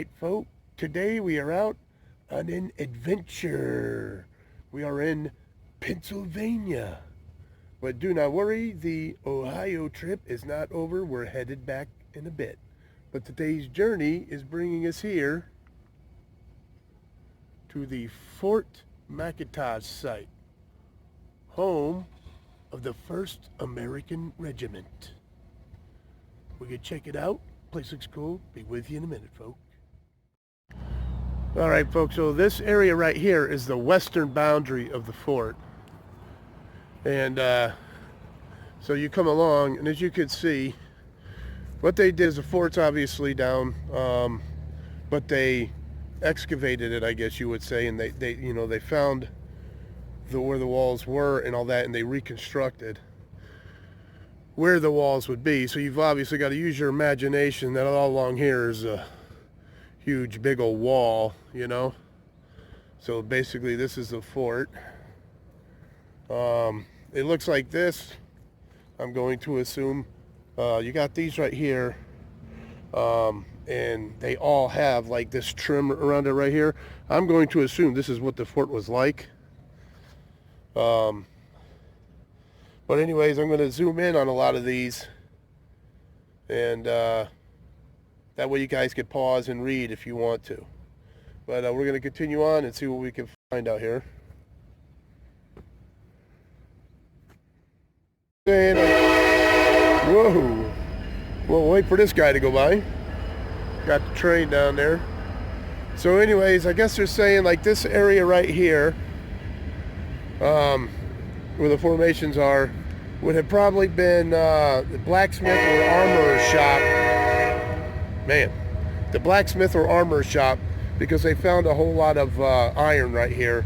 right, folks. Today we are out on an adventure. We are in Pennsylvania. But do not worry, the Ohio trip is not over. We're headed back in a bit. But today's journey is bringing us here to the Fort McIntosh site, home of the 1st American Regiment. We can check it out. Place looks cool. Be with you in a minute, folks. All right, folks, so this area right here is the western boundary of the fort. And so you come along, and as you can see, what they did is the fort's obviously down, but they excavated it, I guess you would say, and they found where the walls were and all that, and they reconstructed where the walls would be. So you've obviously got to use your imagination that all along here is a huge big old wall, you know. So basically this is the fort. It looks like this. I'm going to assume you got these right here, and they all have like this trim around it right here. I'm going to assume this is what the fort was like. But anyways, I'm going to zoom in on a lot of these, and that way you guys could pause and read if you want to. But we're going to continue on and see what we can find out here. And, whoa. We'll wait for this guy to go by. Got the train down there. So anyways, I guess they're saying like this area right here, where the formations are, would have probably been the blacksmith or armorer shop. Man, the blacksmith or armorer shop, because they found a whole lot of iron right here.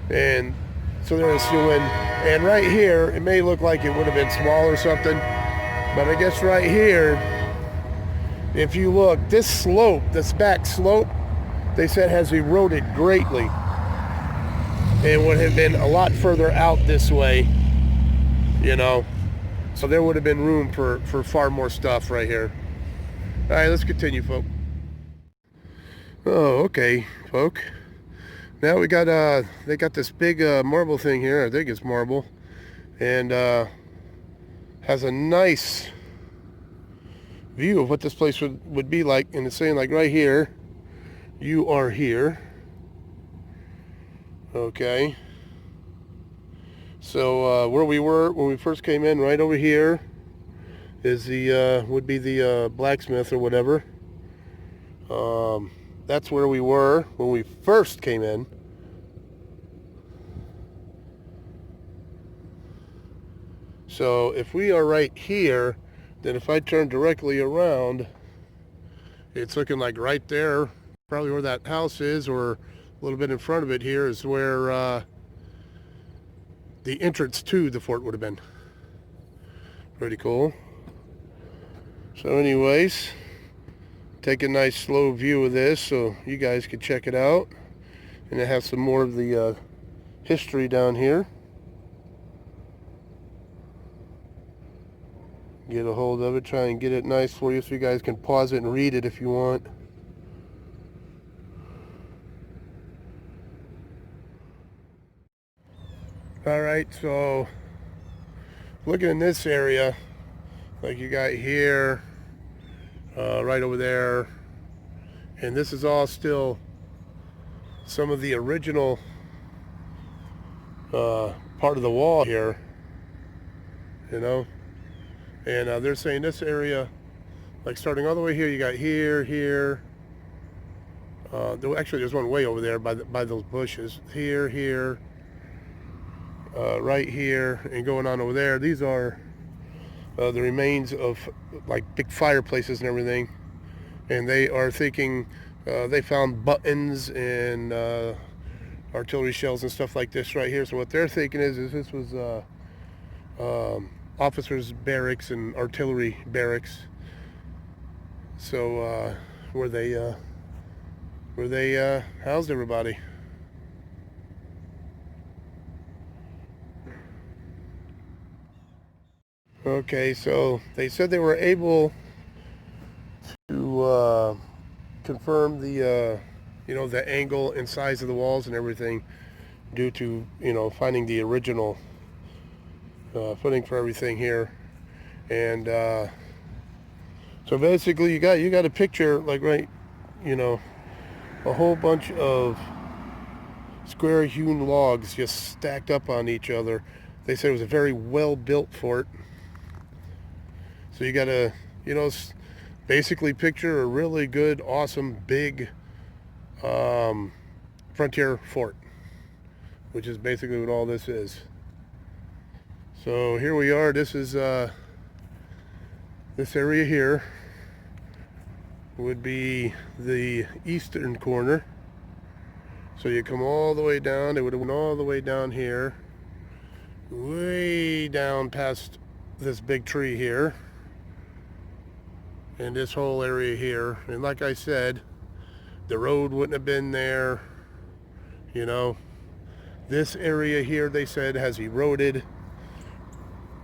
And so they're assuming, and right here, it may look like it would have been small or something, but I guess right here, if you look, this slope, this back slope, they said has eroded greatly. It would have been a lot further out this way, you know. So there would have been room for far more stuff right here. All right, let's continue, folks. Oh, okay, folks. Now we got, they got this big marble thing here. I think it's marble. And has a nice view of what this place would be like. And it's saying like right here, you are here. Okay. So where we were when we first came in, right over here, is the would be the blacksmith or whatever. That's where we were when we first came in. So if we are right here, then if I turn directly around, it's looking like right there, probably where that house is, or a little bit in front of it here is where the entrance to the fort would have been. Pretty cool. So anyways, take a nice slow view of this so you guys can check it out. And it has some more of the history down here. Get a hold of it, try and get it nice for you so you guys can pause it and read it if you want. Alright, so looking in this area, like you got here, right over there, and this is all still some of the original part of the wall here, you know. And they're saying this area, like starting all the way here, you got here. Actually, there's one way over there by those bushes. Here, right here, and going on over there. These are the remains of like big fireplaces and everything. And they are thinking they found buttons and artillery shells and stuff like this right here. So what they're thinking is this was officers' barracks and artillery barracks. So where they housed everybody. Okay, so they said they were able to confirm the the angle and size of the walls and everything, due to finding the original footing for everything here. And so basically you got a picture like a whole bunch of square hewn logs just stacked up on each other. They said it was a very well built fort. So you got to basically picture a really good, awesome, big frontier fort, which is basically what all this is. So here we are. This is this area here would be the eastern corner. So you come all the way down. It would have went all the way down here, way down past this big tree here, and this whole area here. And like I said, the road wouldn't have been there. This area here, they said, has eroded,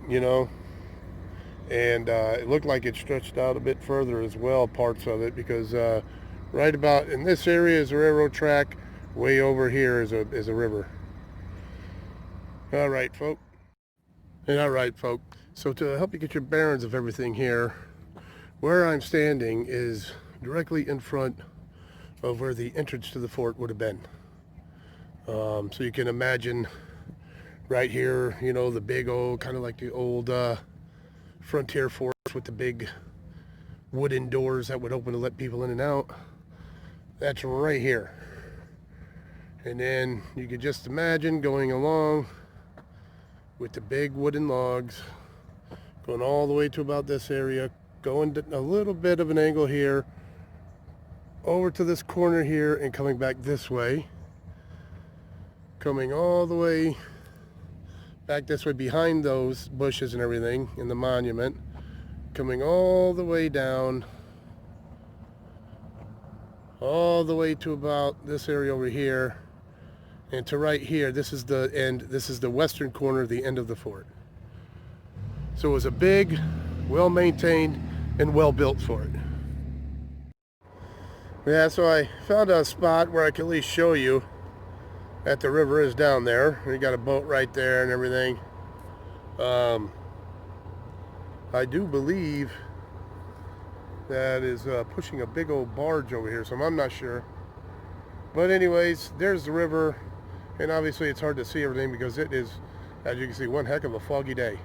and it looked like it stretched out a bit further as well, parts of it, because right about in this area is a railroad track. Way over here is a river. All right, folk. So to help you get your bearings of everything here, where I'm standing is directly in front of where the entrance to the fort would have been. So you can imagine right here, the big old, kind of like the old frontier forts with the big wooden doors that would open to let people in and out. That's right here. And then you could just imagine going along with the big wooden logs, going all the way to about this area, going to a little bit of an angle here, over to this corner here, and coming back this way, coming all the way back this way behind those bushes and everything in the monument, coming all the way down, all the way to about this area over here, and to right here. This is the end. This is the western corner, the end of the fort. So it was a big, well-maintained, and well-built fort. Yeah, so I found a spot where I can at least show you that the river is down there. We got a boat right there and everything. I do believe that is pushing a big old barge over here, so I'm not sure. But anyways, there's the river, and obviously it's hard to see everything because it is, as you can see, one heck of a foggy day.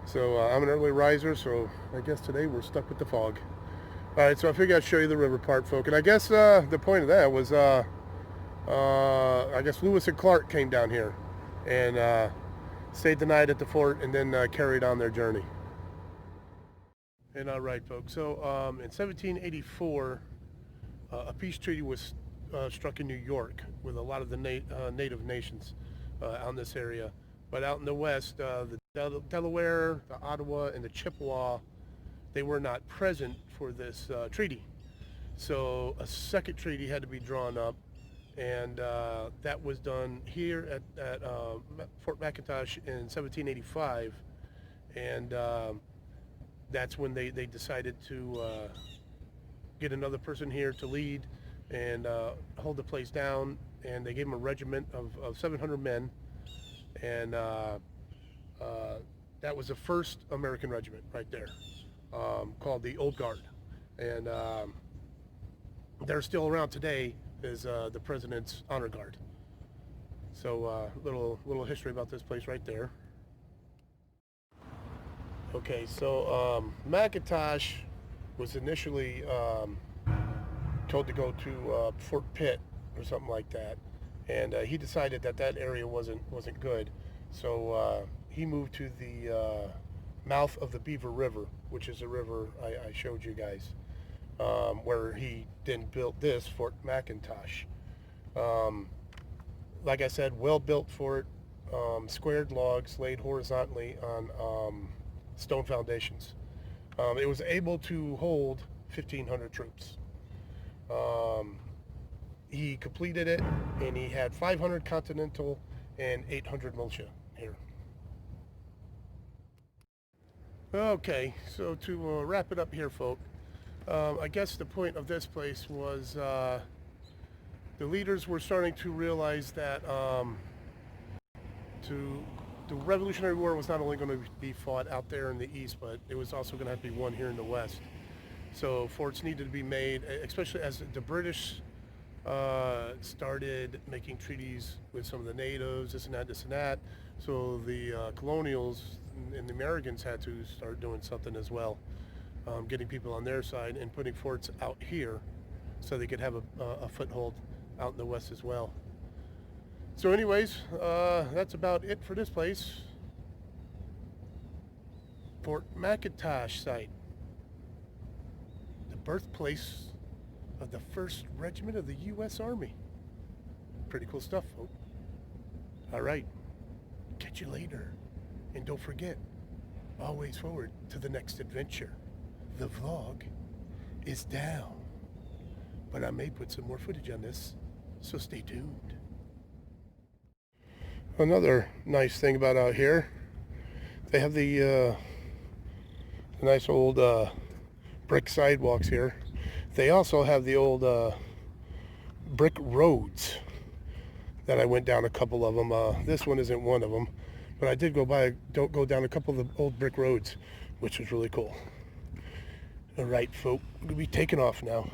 So I'm an early riser, so I guess today we're stuck with the fog. All right, so I figured I'd show you the river part, folk. And I guess the point of that was, I guess Lewis and Clark came down here and stayed the night at the fort and then carried on their journey. And all right, folks, so in 1784, a peace treaty was struck in New York with a lot of the native nations out in this area. But out in the west, the Delaware, the Ottawa, and the Chippewa, they were not present for this treaty. So a second treaty had to be drawn up, and that was done here at Fort McIntosh in 1785. And that's when they decided to get another person here to lead and hold the place down. And they gave him a regiment of 700 men. And that was the first American regiment right there, called the Old Guard. And they're still around today as the President's Honor Guard. So little history about this place right there. Okay, so McIntosh was initially told to go to Fort Pitt or something like that, and he decided that area wasn't good, so he moved to the mouth of the Beaver River, which is a river I showed you guys, where he then built this Fort McIntosh. Like I said, well-built fort, squared logs laid horizontally on stone foundations. It was able to hold 1,500 troops. He completed it, and he had 500 Continental and 800 militia here. Okay, so to wrap it up here, folk, I guess the point of this place was the leaders were starting to realize that the Revolutionary War was not only going to be fought out there in the east, but it was also going to have to be won here in the west. So forts needed to be made, especially as the British started making treaties with some of the natives, this and that. So the colonials and the Americans had to start doing something as well, getting people on their side and putting forts out here so they could have a foothold out in the west as well. So anyways, that's about it for this place. Fort McIntosh site. The birthplace of the 1st Regiment of the U.S. Army. Pretty cool stuff, folks. All right. Catch you later. And don't forget, always forward to the next adventure. The vlog is down. But I may put some more footage on this, so stay tuned. Another nice thing about out here, they have the nice old brick sidewalks here. They also have the old brick roads that I went down a couple of them. This one isn't one of them, but I did go down a couple of the old brick roads, which was really cool. All right, folks, we'll be taking off now.